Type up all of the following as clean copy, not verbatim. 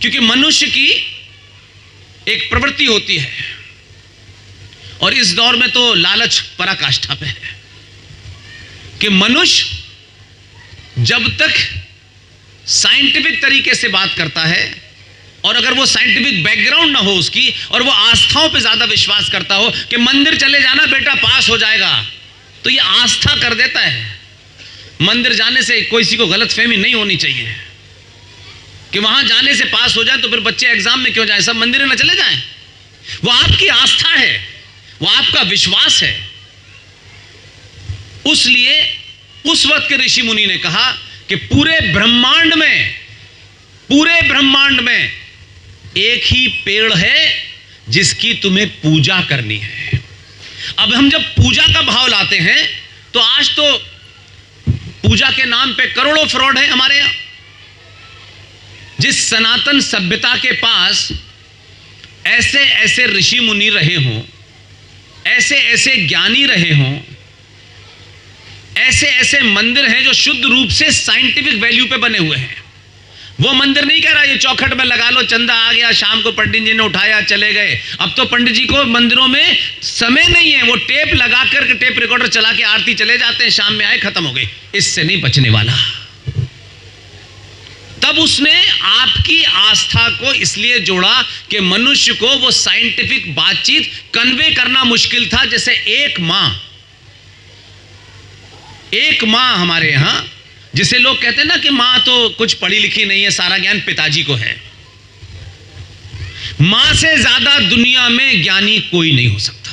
क्योंकि मनुष्य की एक प्रवृत्ति होती है, और इस दौर में तो लालच पराकाष्ठा पे है, कि मनुष्य जब तक साइंटिफिक तरीके से बात करता है, और अगर वो साइंटिफिक बैकग्राउंड ना हो उसकी, और वो आस्थाओं पे ज्यादा विश्वास करता हो कि मंदिर चले जाना बेटा पास हो जाएगा, तो ये आस्था कर देता है। मंदिर जाने से किसी को गलतफहमी नहीं होनी चाहिए कि वहां जाने से पास हो जाए तो फिर बच्चे एग्जाम में क्यों जाए, सब मंदिर में चले जाएं। वो आपकी आस्था है, वो आपका विश्वास है। उसलिए उस वक्त के ऋषि मुनि ने कहा कि पूरे ब्रह्मांड में एक ही पेड़ है जिसकी तुम्हें पूजा करनी है। अब हम जब पूजा का भाव लाते हैं तो आज तो पूजा के नाम पे करोड़ों फ्रॉड है हमारे यहां। जिस सनातन सभ्यता के पास ऐसे ऐसे ऋषि मुनि रहे हों, ऐसे ऐसे ज्ञानी रहे हों, ऐसे ऐसे मंदिर हैं जो शुद्ध रूप से साइंटिफिक वैल्यू पे बने हुए हैं। वो मंदिर नहीं कह रहा ये चौखट में लगा लो, चंदा आ गया, शाम को पंडित जी ने उठाया चले गए। अब तो पंडित जी को मंदिरों में समय नहीं है, वो टेप लगा करके टेप रिकॉर्डर चला के आरती चले जाते हैं, शाम में आए खत्म हो गई। इससे नहीं बचने वाला। तब उसने आपकी आस्था को इसलिए जोड़ा कि मनुष्य को वो साइंटिफिक बातचीत कन्वे करना मुश्किल था। जैसे एक मां हमारे यहां, जिसे लोग कहते हैं ना कि मां तो कुछ पढ़ी लिखी नहीं है, सारा ज्ञान पिताजी को है। मां से ज्यादा दुनिया में ज्ञानी कोई नहीं हो सकता।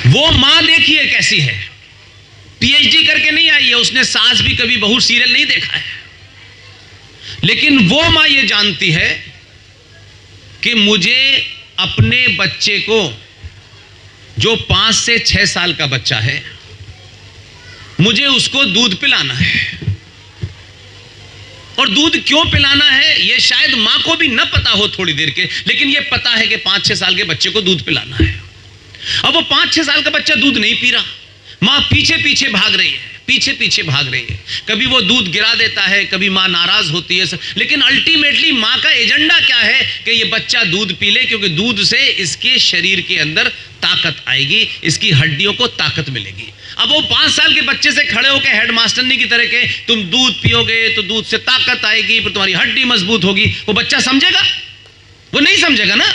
वो मां देखिए कैसी है, पीएचडी करके नहीं आई है, उसने सास भी कभी बहू सीरियल नहीं देखा है, लेकिन वो मां ये जानती है कि मुझे अपने बच्चे को, जो 5 से 6 साल का बच्चा है, मुझे उसको दूध पिलाना है। और दूध क्यों पिलाना है ये शायद मां को भी न पता हो थोड़ी देर के, लेकिन ये पता है कि 5-6 साल के बच्चे को दूध पिलाना है। अब वो 5-6 साल का बच्चा दूध नहीं पी रहा, मां पीछे पीछे भाग रही है, पीछे पीछे भाग रही है। कभी वो दूध गिरा देता है, कभी मां नाराज होती है, लेकिन अल्टीमेटली मां का एजेंडा क्या है कि ये बच्चा दूध पी ले, क्योंकि दूध से इसके शरीर के अंदर ताकत आएगी, इसकी हड्डियों को ताकत मिलेगी। अब वो 5 साल के बच्चे से खड़े होकर हेडमास्टरनी की तरह के तुम दूध पियोगे तो दूध से ताकत आएगी, फिर तुम्हारी हड्डी मजबूत होगी, वो बच्चा समझेगा? वो नहीं समझेगा ना।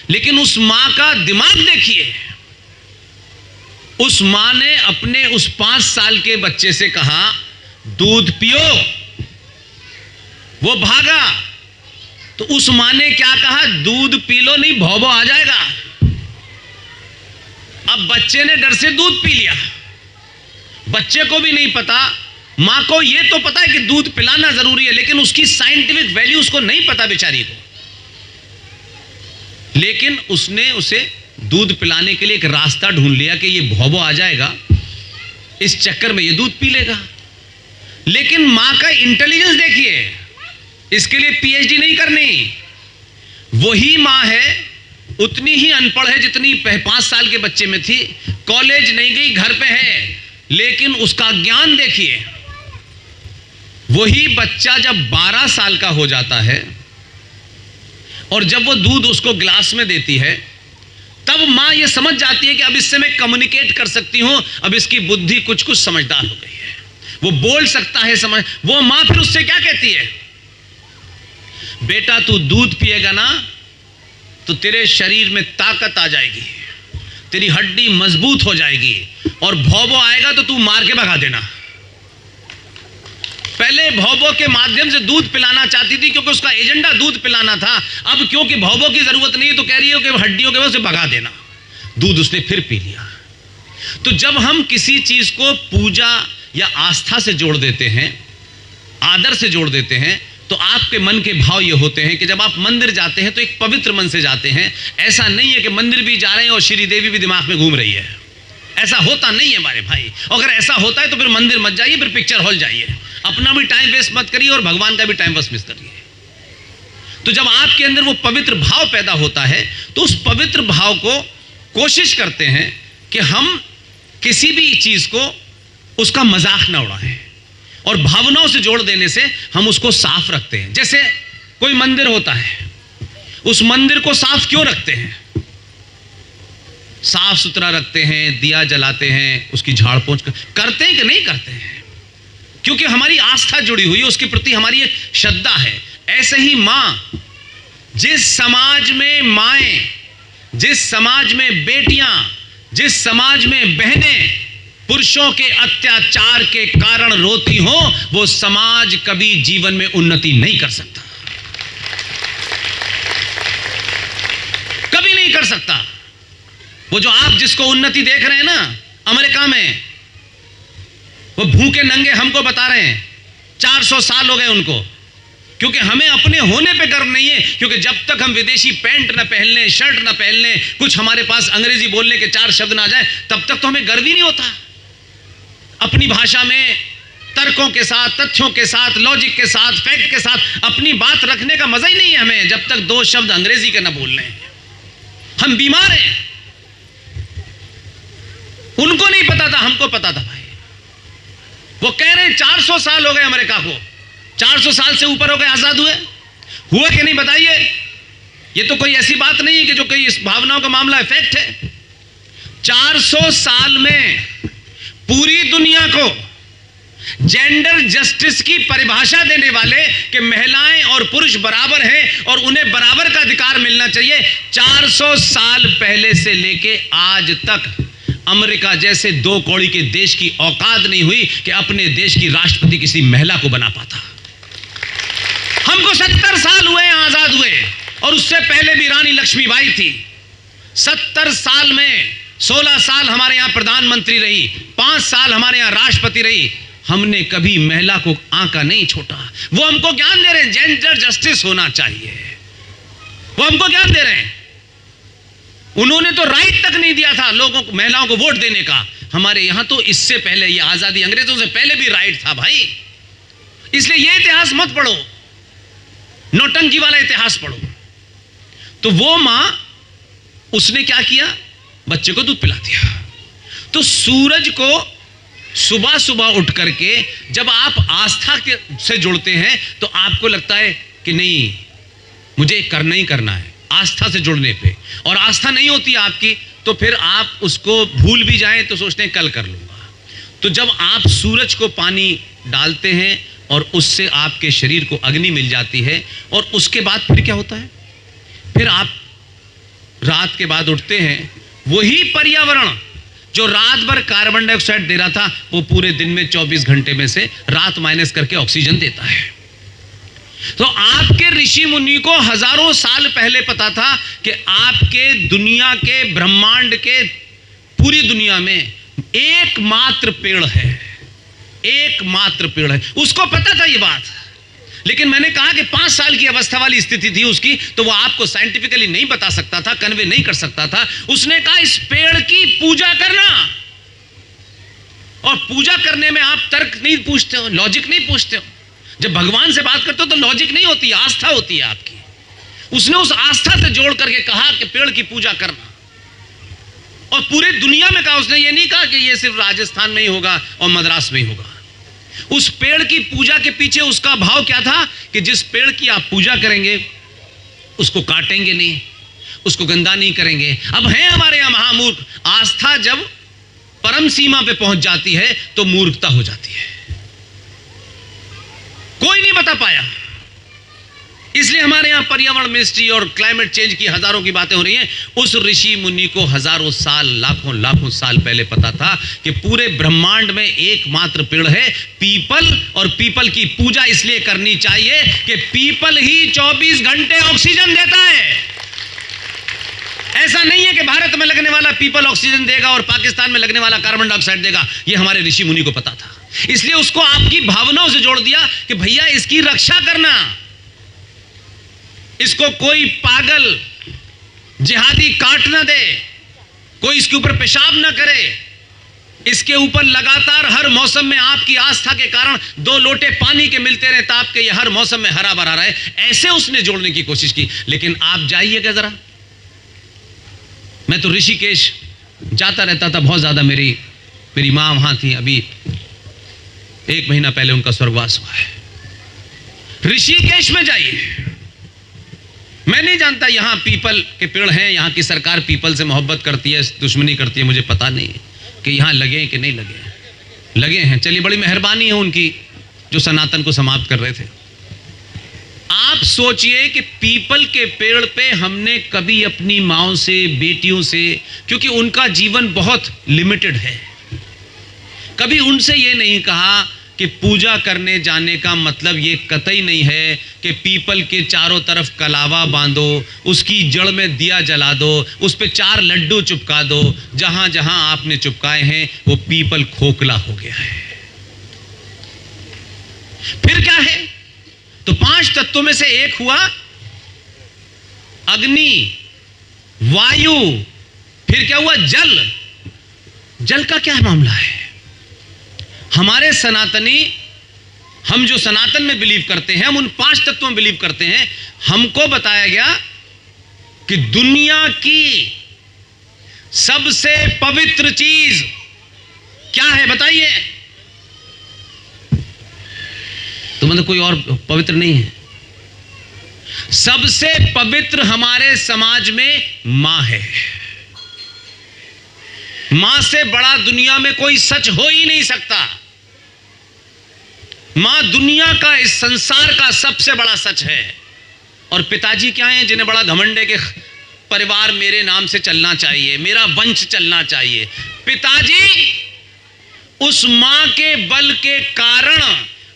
लेकिन उस मां का दिमाग देखिए, उस मां ने अपने उस 5 साल के बच्चे से कहा दूध पियो, वो भागा, तो उस मां ने क्या कहा, दूध पी लो नहीं भौबो आ जाएगा। अब बच्चे ने डर से दूध पी लिया। बच्चे को भी नहीं पता, मां को यह तो पता है कि दूध पिलाना जरूरी है, लेकिन उसकी साइंटिफिक वैल्यू उसको नहीं पता बेचारी को। लेकिन उसने उसे दूध पिलाने के लिए एक रास्ता ढूंढ लिया कि ये भौबो आ जाएगा, इस चक्कर में ये दूध पी लेगा। लेकिन मां का इंटेलिजेंस देखिए, इसके लिए पीएचडी नहीं करनी। वही मां है, उतनी ही अनपढ़ है जितनी 5 साल के बच्चे में थी, कॉलेज नहीं गई, घर पे है, लेकिन उसका ज्ञान देखिए। वही बच्चा जब 12 साल का हो जाता है और जब वो दूध उसको गिलास में देती है, तब मां ये समझ जाती है कि अब इससे मैं कम्युनिकेट कर सकती हूं, अब इसकी बुद्धि कुछ कुछ समझदार हो गई है, वो बोल सकता है, समझ। वो मां फिर उससे क्या कहती है, बेटा तू दूध पिएगा ना तो तेरे शरीर में ताकत आ जाएगी, तेरी हड्डी मजबूत हो जाएगी, और भौबो आएगा तो तू मार के भगा देना। पहले भौबो के माध्यम से दूध पिलाना चाहती थी क्योंकि उसका एजेंडा दूध पिलाना था। अब क्योंकि भौबो की जरूरत नहीं है तो कह रही है कि हड्डियों के वजह से भगा देना। दूध उसने फिर पी लिया। तो जब हम किसी चीज को पूजा या आस्था से जोड़ देते हैं, आदर से जोड़ देते हैं, तो आपके मन के भाव ये होते हैं कि जब आप मंदिर जाते हैं तो एक पवित्र मन से जाते हैं। ऐसा नहीं है कि मंदिर भी जा रहे हैं और श्री देवी भी दिमाग में घूम रही है, ऐसा होता नहीं है हमारे भाई। अगर ऐसा होता है तो फिर मंदिर मत जाइए, फिर पिक्चर हॉल जाइए, अपना भी टाइम वेस्ट मत करिए और भगवान का भी टाइम वेस्ट मत करिए। तो जब आपके अंदर वो पवित्र भाव पैदा होता है तो उस पवित्र भाव को कोशिश करते हैं कि हम किसी भी चीज को उसका मजाक ना उड़ाएं। और भावनाओं से जोड़ देने से हम उसको साफ रखते हैं। जैसे कोई मंदिर होता है, उस मंदिर को साफ क्यों रखते हैं? साफ सुथरा रखते हैं, दिया जलाते हैं, उसकी झाड़ पोंछ करते हैं कि नहीं करते हैं? क्योंकि हमारी आस्था जुड़ी हुई है, उसके प्रति हमारी एक श्रद्धा है। ऐसे ही मां, जिस समाज में माएं, जिस समाज में बेटियां, जिस समाज में बहनें पुरुषों के अत्याचार के कारण रोती हो, वो समाज कभी जीवन में उन्नति नहीं कर सकता, कभी नहीं कर सकता। वो जो आप जिसको उन्नति देख रहे हैं ना अमेरिका में, वो भूखे नंगे हमको बता रहे हैं 400 साल हो गए उनको, क्योंकि हमें अपने होने पे गर्व नहीं है। क्योंकि जब तक हम विदेशी पैंट ना पहन लें, शर्ट ना पहन लें, कुछ हमारे पास अंग्रेजी बोलने के 4 शब्द ना जाए, तब तक तो हमें गर्व ही नहीं होता। अपनी भाषा में तर्कों के साथ, तथ्यों के साथ, लॉजिक के साथ, फैक्ट के साथ अपनी बात रखने का मजा ही नहीं है हमें, जब तक 2 शब्द अंग्रेजी के ना बोल रहे हैं। हम बीमार हैं। उनको नहीं पता था, हमको पता था भाई। वो कह रहे हैं 400 साल हो गए अमेरिका को, 400 साल से ऊपर हो गए आजाद हुए कि नहीं बताइए? ये तो कोई ऐसी बात नहीं है कि जो कोई इस भावनाओं का मामला है, फैक्ट है। 400 साल में पूरी दुनिया को जेंडर जस्टिस की परिभाषा देने वाले कि महिलाएं और पुरुष बराबर हैं और उन्हें बराबर का अधिकार मिलना चाहिए, 400 साल पहले से लेके आज तक अमेरिका जैसे 2 कौड़ी के देश की औकात नहीं हुई कि अपने देश की राष्ट्रपति किसी महिला को बना पाता। हमको 70 साल हुए आजाद हुए, और उससे पहले भी रानी लक्ष्मीबाई थी। 70 साल में 16 साल हमारे यहां प्रधानमंत्री रही, 5 साल हमारे यहां राष्ट्रपति रही। हमने कभी महिला को आंका नहीं छोटा। वो हमको ज्ञान दे रहे हैं, जेंडर जस्टिस होना चाहिए। वो हमको ज्ञान दे रहे हैं। उन्होंने तो राइट तक नहीं दिया था लोगों को, महिलाओं को वोट देने का। हमारे यहां तो इससे पहले, ये आजादी अंग्रेजों से पहले भी राइट था भाई। इसलिए ये इतिहास मत पढ़ो, नौटंकी वाला इतिहास पढ़ो। तो वो मां, उसने क्या किया? बच्चे को दूध पिला दिया। तो सूरज को सुबह सुबह उठ करके जब आप आस्था के से जुड़ते हैं तो आपको लगता है कि नहीं, मुझे करना ही करना है, आस्था से जुड़ने पे। और आस्था नहीं होती आपकी तो फिर आप उसको भूल भी जाएं तो सोचते हैं कल कर लूंगा। तो जब आप सूरज को पानी डालते हैं और उससे आपके शरीर को अग्नि मिल जाती है, और उसके बाद फिर क्या होता है? फिर आप रात के बाद उठते हैं, वही पर्यावरण जो रात भर कार्बन डाइऑक्साइड दे रहा था, वो पूरे दिन में 24 घंटे में से रात माइनस करके ऑक्सीजन देता है। तो आपके ऋषि मुनि को हजारों साल पहले पता था कि आपके दुनिया के, ब्रह्मांड के, पूरी दुनिया में एकमात्र पेड़ है, एकमात्र पेड़ है। उसको पता था ये बात। लेकिन मैंने कहा कि 5 साल की अवस्था वाली स्थिति थी उसकी, तो वो आपको साइंटिफिकली नहीं बता सकता था, कन्वे नहीं कर सकता था। उसने कहा इस पेड़ की पूजा करना। और पूजा करने में आप तर्क नहीं पूछते हो, लॉजिक नहीं पूछते हो। जब भगवान से बात करते हो तो लॉजिक नहीं होती, आस्था होती है आपकी। उसने उस आस्था से जोड़ करके कहा कि पेड़ की पूजा करना, और पूरे दुनिया में कहा। उसने ये नहीं कहा कि ये सिर्फ राजस्थान में ही होगा और मद्रास में ही होगा। उस पेड़ की पूजा के पीछे उसका भाव क्या था कि जिस पेड़ की आप पूजा करेंगे उसको काटेंगे नहीं, उसको गंदा नहीं करेंगे। अब है हमारे यहां महामूर्ख, आस्था जब परम सीमा पे पहुंच जाती है तो मूर्खता हो जाती है। कोई नहीं बता पाया। इसलिए हमारे यहां पर्यावरण मिनिस्ट्री और क्लाइमेट चेंज की हजारों की बातें हो रही हैं। उस ऋषि मुनि को हजारों साल, लाखों साल पहले पता था कि पूरे ब्रह्मांड में एकमात्र पेड़ है पीपल, और पीपल की पूजा इसलिए करनी चाहिए कि पीपल ही 24 घंटे ऑक्सीजन देता है। ऐसा नहीं है कि भारत में लगने वाला पीपल ऑक्सीजन देगा और पाकिस्तान में लगने वाला कार्बन डाइऑक्साइड देगा। यह हमारे ऋषि मुनि को पता था। इसलिए उसको आपकी भावनाओं से जोड़ दिया कि भैया इसकी रक्षा करना, इसको कोई पागल जिहादी काट ना दे, कोई इसके ऊपर पेशाब ना करे, इसके ऊपर लगातार हर मौसम में आपकी आस्था के कारण 2 लोटे पानी के मिलते रहे ताप के, ये हर मौसम में हरा भरा रहे। ऐसे उसने जोड़ने की कोशिश की। लेकिन आप जाइएगा जरा, मैं तो ऋषिकेश जाता रहता था बहुत ज्यादा। मेरी माँ वहां थी। अभी 1 महीना पहले उनका स्वर्गवास हुआ है। ऋषिकेश में जाइए, मैं नहीं जानता यहां पीपल के पेड़ हैं, यहां की सरकार पीपल से मोहब्बत करती है, दुश्मनी करती है, मुझे पता नहीं कि यहां लगे कि नहीं लगे। लगे हैं, चलिए, बड़ी मेहरबानी है उनकी जो सनातन को समाप्त कर रहे थे। आप सोचिए कि पीपल के पेड़ पे हमने कभी अपनी माँओं से, बेटियों से, क्योंकि उनका जीवन बहुत लिमिटेड है, कभी उनसे ये नहीं कहा कि पूजा करने जाने का मतलब ये कतई नहीं है कि पीपल के चारों तरफ कलावा बांधो, उसकी जड़ में दिया जला दो, उस पे 4 लड्डू चिपका दो, जहां जहां आपने चिपकाए हैं वो पीपल खोखला हो गया है। फिर क्या है? तो 5 तत्वों में से एक हुआ अग्नि, वायु, फिर क्या हुआ? जल। जल का क्या मामला है? हमारे सनातनी, हम जो सनातन में बिलीव करते हैं, हम उन 5 तत्वों में बिलीव करते हैं। हमको बताया गया कि दुनिया की सबसे पवित्र चीज क्या है बताइए? तो मतलब कोई और पवित्र नहीं है। सबसे पवित्र हमारे समाज में मां है। मां से बड़ा दुनिया में कोई सच हो ही नहीं सकता। मां दुनिया का, इस संसार का सबसे बड़ा सच है। और पिताजी क्या हैं? जिन्हें बड़ा घमंड है कि परिवार मेरे नाम से चलना चाहिए, मेरा वंश चलना चाहिए। पिताजी उस मां के बल के कारण,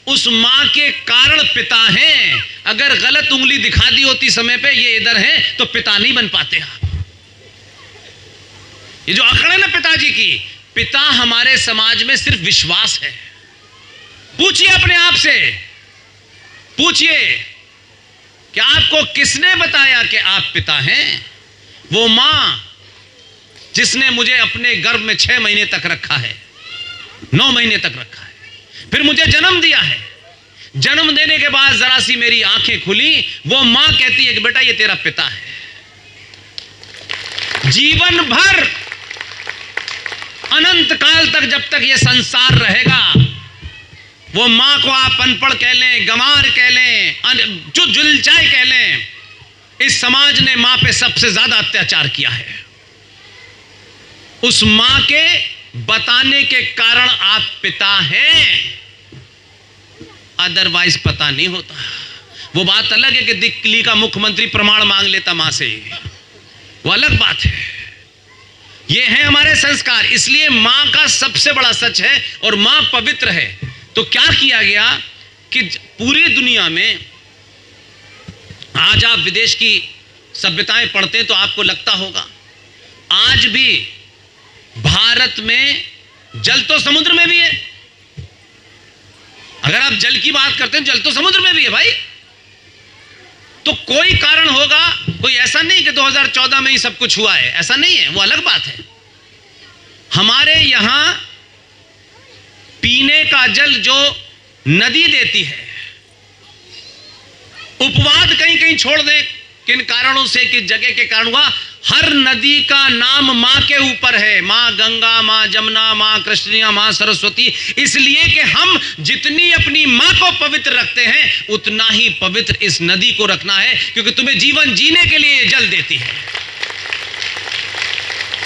उस मां के कारण पिता हैं। अगर गलत उंगली दिखा दी होती समय पे, ये इधर हैं, तो पिता नहीं बन पाते आप। ये जो आंकड़े है ना पिताजी की, पिता हमारे समाज में सिर्फ विश्वास है। पूछिए अपने आप से, पूछिए कि आपको किसने बताया कि आप पिता हैं? वो मां जिसने मुझे अपने गर्भ में 6 महीने तक रखा है, 9 महीने तक रखा है, फिर मुझे जन्म दिया है। जन्म देने के बाद जरा सी मेरी आंखें खुली, वो मां कहती है कि बेटा ये तेरा पिता है। जीवन भर, अनंत काल तक, जब तक ये संसार रहेगा, वो मां को आप अनपढ़ कह लें, गंवार कह लें, जो जुलचाए कह लें, इस समाज ने मां पे सबसे ज्यादा अत्याचार किया है। उस मां के बताने के कारण आप पिता हैं, अदरवाइज पता नहीं होता। वो बात अलग है कि दिल्ली का मुख्यमंत्री प्रमाण मांग लेता मां से, वो अलग बात है। ये है हमारे संस्कार। इसलिए मां का सबसे बड़ा सच है और मां पवित्र है। तो क्या किया गया कि पूरी दुनिया में, आज आप विदेश की सभ्यताएं पढ़ते हैं तो आपको लगता होगा आज भी भारत में जल तो समुद्र में भी है। अगर आप जल की बात करते हैं, जल तो समुद्र में भी है भाई। तो कोई कारण होगा, कोई ऐसा नहीं कि 2014 में ही सब कुछ हुआ है, ऐसा नहीं है, वो अलग बात है। हमारे यहां पीने का जल जो नदी देती है, उपवाद कहीं कहीं छोड़ दें किन कारणों से, किस जगह के कारण हुआ, हर नदी का नाम मां के ऊपर है। मां गंगा, मां जमुना, मां कृष्णा, मां सरस्वती। इसलिए कि हम जितनी अपनी मां को पवित्र रखते हैं, उतना ही पवित्र इस नदी को रखना है, क्योंकि तुम्हें जीवन जीने के लिए जल देती है।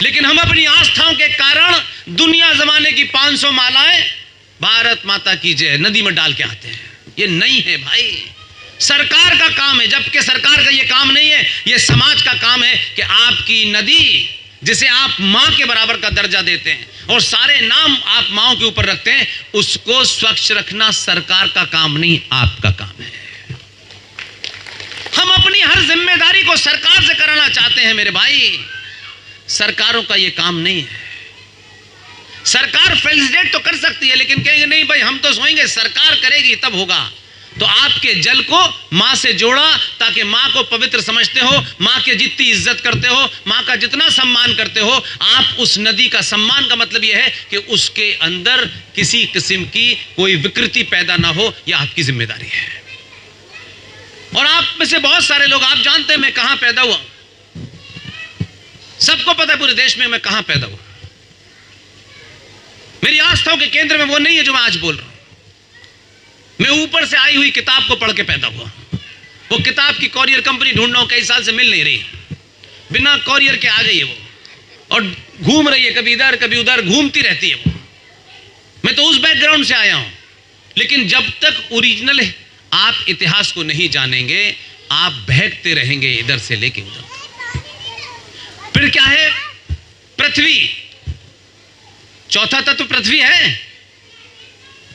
लेकिन हम अपनी आस्थाओं के कारण दुनिया जमाने की 500 मालाएं भारत माता की जय नदी में डाल के आते हैं। ये नहीं है भाई, सरकार का काम है, जबकि सरकार का ये काम नहीं है, ये समाज का काम है कि आपकी नदी, जिसे आप मां के बराबर का दर्जा देते हैं और सारे नाम आप माओं के ऊपर रखते हैं, उसको स्वच्छ रखना सरकार का काम नहीं, आपका काम है। हम अपनी हर जिम्मेदारी को सरकार से कराना चाहते हैं मेरे भाई, सरकारों का ये काम नहीं है। सरकार फेलिसिटेट तो कर सकती है, लेकिन कहेंगे नहीं भाई हम तो सोएंगे, सरकार करेगी तब होगा। तो आपके जल को मां से जोड़ा, ताकि मां को पवित्र समझते हो, मां के जितनी इज्जत करते हो, मां का जितना सम्मान करते हो, आप उस नदी का सम्मान का मतलब यह है कि उसके अंदर किसी किस्म की कोई विकृति पैदा ना हो, यह आपकी जिम्मेदारी है। और आप में से बहुत सारे लोग, आप जानते हैं मैं कहां पैदा हुआ, सबको पता है पूरे देश में मैं कहां पैदा हुआ। मेरी आस्थाओं के केंद्र में वो नहीं है जो मैं आज बोल रहा हूं। मैं ऊपर से आई हुई किताब को पढ़ के पैदा हुआ। वो किताब की कॉरियर कंपनी ढूंढ रहा हूं, कई साल से मिल नहीं रही, बिना कॉरियर के आ गई है वो, और घूम रही है, कभी इधर कभी उधर घूमती रहती है वो। मैं तो उस बैकग्राउंड से आया हूं। लेकिन जब तक ओरिजिनल आप इतिहास को नहीं जानेंगे, आप बहकते रहेंगे इधर से लेके उधर। फिर क्या है? पृथ्वी, चौथा तत्व पृथ्वी है।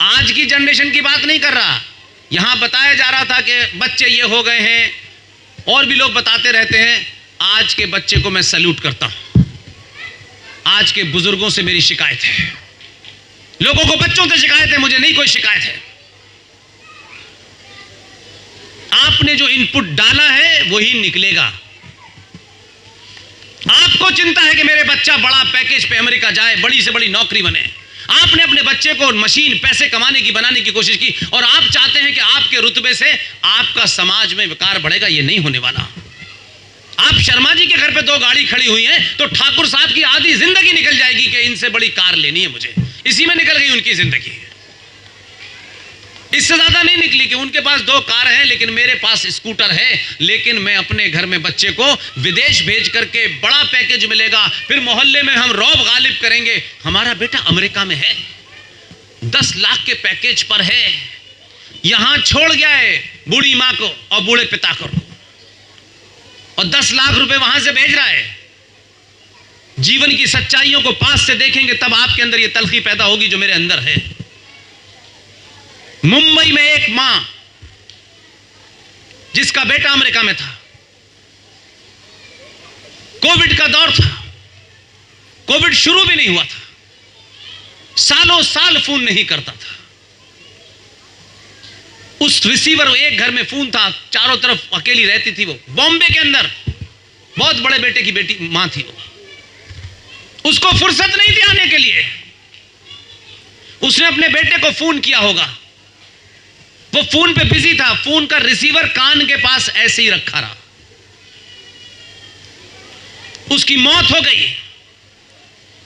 आज की जनरेशन की बात नहीं कर रहा। यहां बताया जा रहा था कि बच्चे ये हो गए हैं, और भी लोग बताते रहते हैं। आज के बच्चे को मैं सैल्यूट करता हूं। आज के बुजुर्गों से मेरी शिकायत है। लोगों को बच्चों से शिकायत है, मुझे नहीं कोई शिकायत है। आपने जो इनपुट डाला है वही निकलेगा। आपको चिंता है कि मेरे बच्चा बड़ा पैकेज पे अमेरिका जाए, बड़ी से बड़ी नौकरी बने। आपने अपने बच्चे को मशीन पैसे कमाने की बनाने की कोशिश की, और आप चाहते हैं कि आपके रुतबे से आपका समाज में विकार बढ़ेगा। ये नहीं होने वाला। आप शर्मा जी के घर पे 2 गाड़ी खड़ी हुई है, तो ठाकुर साहब की आधी जिंदगी निकल जाएगी कि इनसे बड़ी कार लेनी है मुझे। इसी में निकल गई उनकी जिंदगी। इससे ज्यादा नहीं निकली कि उनके पास 2 कार हैं, लेकिन मेरे पास स्कूटर है। लेकिन मैं अपने घर में बच्चे को विदेश भेज करके बड़ा पैकेज मिलेगा, फिर मोहल्ले में हम रौब गालिब करेंगे। हमारा बेटा अमेरिका में है, 10 लाख के पैकेज पर है, यहां छोड़ गया है बूढ़ी मां को और बूढ़े पिता को, और 10 लाख रुपए वहां से भेज रहा है। जीवन की सच्चाइयों को पास से देखेंगे तब आपके अंदर यह तलखी पैदा होगी जो मेरे अंदर है। मुंबई में एक मां जिसका बेटा अमेरिका में था, कोविड का दौर था, कोविड शुरू भी नहीं हुआ था, सालों साल फोन नहीं करता था। उस रिसीवर, एक घर में फोन था, चारों तरफ अकेली रहती थी वो, बॉम्बे के अंदर। बहुत बड़े बेटे की बेटी मां थी वो। उसको फुर्सत नहीं थी आने के लिए। उसने अपने बेटे को फोन किया होगा, वो फोन पे बिजी था, फोन का रिसीवर कान के पास ऐसे ही रखा रहा। उसकी मौत हो गई,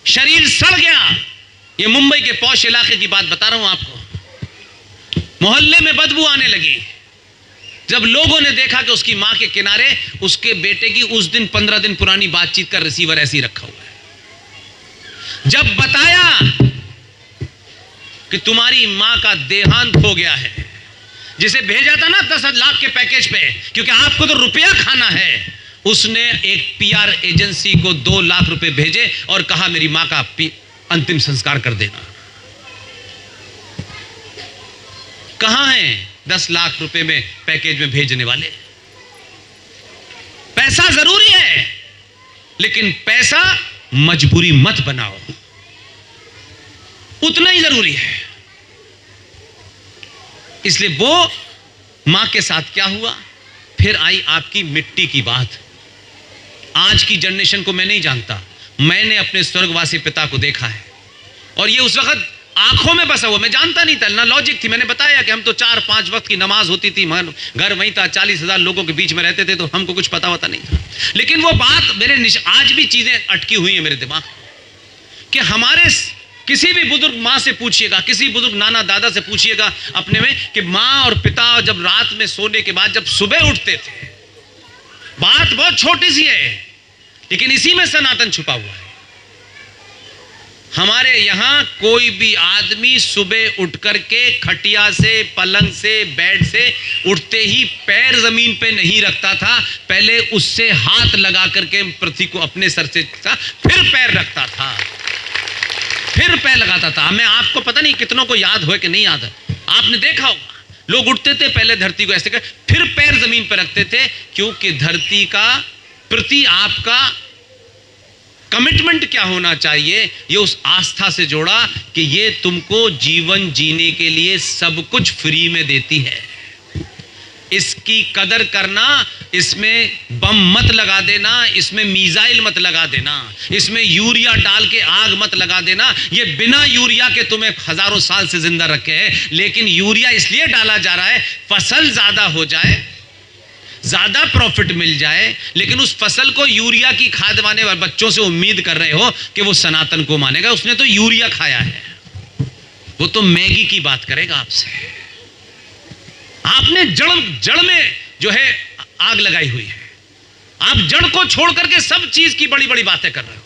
शरीर सड़ गया। ये मुंबई के पौष इलाके की बात बता रहा हूं आपको। मोहल्ले में बदबू आने लगी। जब लोगों ने देखा कि उसकी मां के किनारे उसके बेटे की उस दिन 15 दिन पुरानी बातचीत का रिसीवर ऐसे ही रखा हुआ है। जब बताया कि तुम्हारी मां का देहांत हो गया है, जिसे भेजा था ना 10 लाख के पैकेज पे, क्योंकि आपको तो रुपया खाना है, उसने एक पीआर एजेंसी को 2 लाख रुपए भेजे और कहा मेरी मां का अंतिम संस्कार कर देना। कहां है 10 लाख रुपए में पैकेज में भेजने वाले? पैसा जरूरी है, लेकिन पैसा मजबूरी मत बनाओ, उतना ही जरूरी है। इसलिए वो मां के साथ क्या हुआ? फिर आई आपकी मिट्टी की बात। आज की जनरेशन को मैं नहीं जानता, मैंने अपने स्वर्गवासी पिता को देखा है, और ये उस वक्त आंखों में बसा हुआ। मैं जानता नहीं था, ना लॉजिक थी। मैंने बताया कि हम तो 4-5 वक्त की नमाज होती थी, घर वहीं था, 40,000 लोगों के बीच में रहते थे, तो हमको कुछ पता होता नहीं था। लेकिन वो बात मेरे आज भी चीजें अटकी हुई है मेरे दिमाग कि हमारे किसी भी बुजुर्ग माँ से पूछिएगा, किसी बुजुर्ग नाना दादा से पूछिएगा अपने में कि माँ और पिता जब रात में सोने के बाद जब सुबह उठते थे, बात बहुत छोटी सी है, लेकिन इसी में सनातन छुपा हुआ है। हमारे यहां कोई भी आदमी सुबह उठ करके खटिया से, पलंग से, बेड से उठते ही पैर जमीन पे नहीं रखता था। पहले उससे हाथ लगा करके पृथ्वी को अपने सर से फिर पैर रखता था, फिर पैर लगाता था। मैं आपको पता नहीं कितनों को याद हो कि नहीं याद है, आपने देखा होगा, लोग उठते थे पहले धरती को ऐसे कर, फिर पैर जमीन पर रखते थे, क्योंकि धरती का प्रति आपका कमिटमेंट क्या होना चाहिए, ये उस आस्था से जोड़ा कि ये तुमको जीवन जीने के लिए सब कुछ फ्री में देती है। इसकी कदर करना, इसमें बम मत लगा देना, इसमें मिसाइल मत लगा देना, इसमें यूरिया डाल के आग मत लगा देना। ये बिना यूरिया के तुम्हें हजारों साल से जिंदा रखे है, लेकिन यूरिया इसलिए डाला जा रहा है फसल ज्यादा हो जाए, ज्यादा प्रॉफिट मिल जाए। लेकिन उस फसल को यूरिया की खाद माने वाले बच्चों से उम्मीद कर रहे हो कि वो सनातन को मानेगा। उसने तो यूरिया खाया है, वो तो मैगी की बात करेगा आपसे। आपने जड़ में जो है आग लगाई हुई है। आप जड़ को छोड़ करके सब चीज की बड़ी बड़ी बातें कर रहे हो।